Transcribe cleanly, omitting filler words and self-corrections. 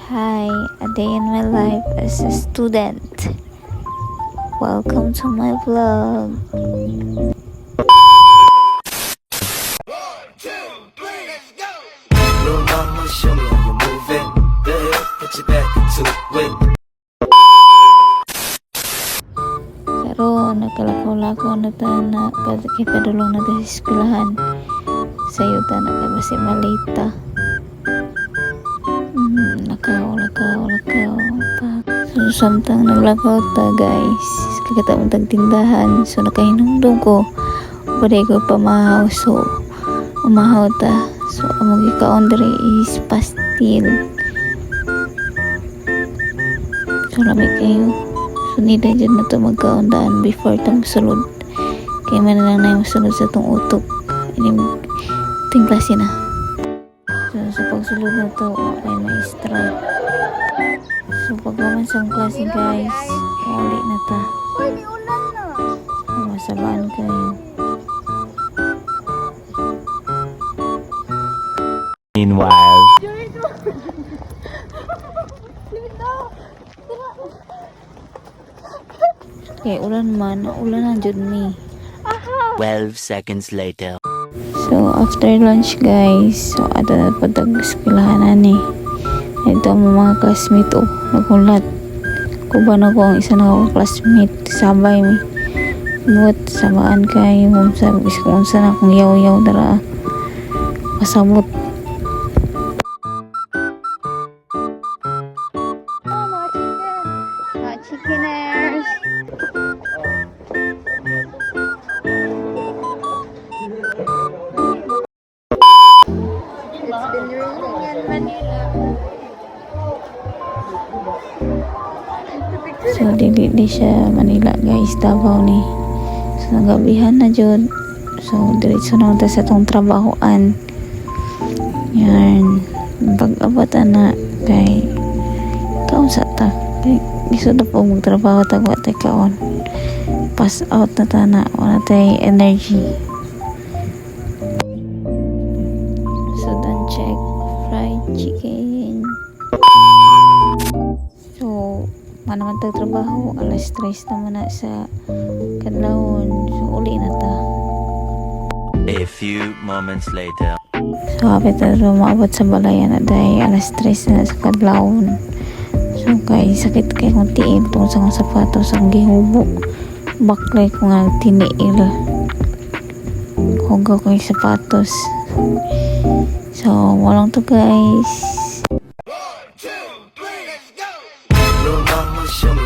Hi, a day in my life as a student. Welcome to my vlog. Little mama, show me how you move it. The hip, put your back into it. Pero nakalakaw-lakaw na ta na kita-dulong na ta sa eskwelahan. Sayo ta na kay basi malita. Lakaw ta. So samtang naglakaw ta guys, kakita mo tag tindahan. So nakahinungdong ko. Paday ko pamahaw. So umahaw ta. So among gikaon diri is pastil. So lami kayo. So nida dyan na ito magkaundaan before itong sulod. Kaya man lang na yung sulod sa itong utok. Ito yung klase na. So sa pagsulod na ito, okay maestra. So pagkaman sa klase guys, uli na ito. Masabaan kayo. Meanwhile, Okay, ulan na dyan mi. 12 seconds later. So after lunch guys, so ato na pagtag-eskwelahan na ni. Ito ang mga classmate nagulat. Kuban ako ang isa na ako classmate, sabay mi. Buat sabaan kayo, sabi ko kung saan akong yaw-yaw dara. Pasabot. Chickeners. It's been raining in Manila. So di siya Manila guys, Davao ni. So nagabihan na jud. So diretso na ta sa tong trabahoan. Yan. Pag-abot na kay kaon sa ta. Gusto na po magtrabaho tagwa tayo kaon. Pass out na ta na. Wala tayo energy. So don't check fried chicken. So manaman tag trabaho. Alas 3 naman na sa kadlawon. So uli na ta. A few moments later. So hapit na maabot sa balayan na dahil alas 3 na sa kadlawon. So kay sakit kay kung tiil tungkol sa mga sapatos ang gihubo. Baklay ko nga tiniil. Hugaw ko yung sapatos. So walang to guys. Little mama, show me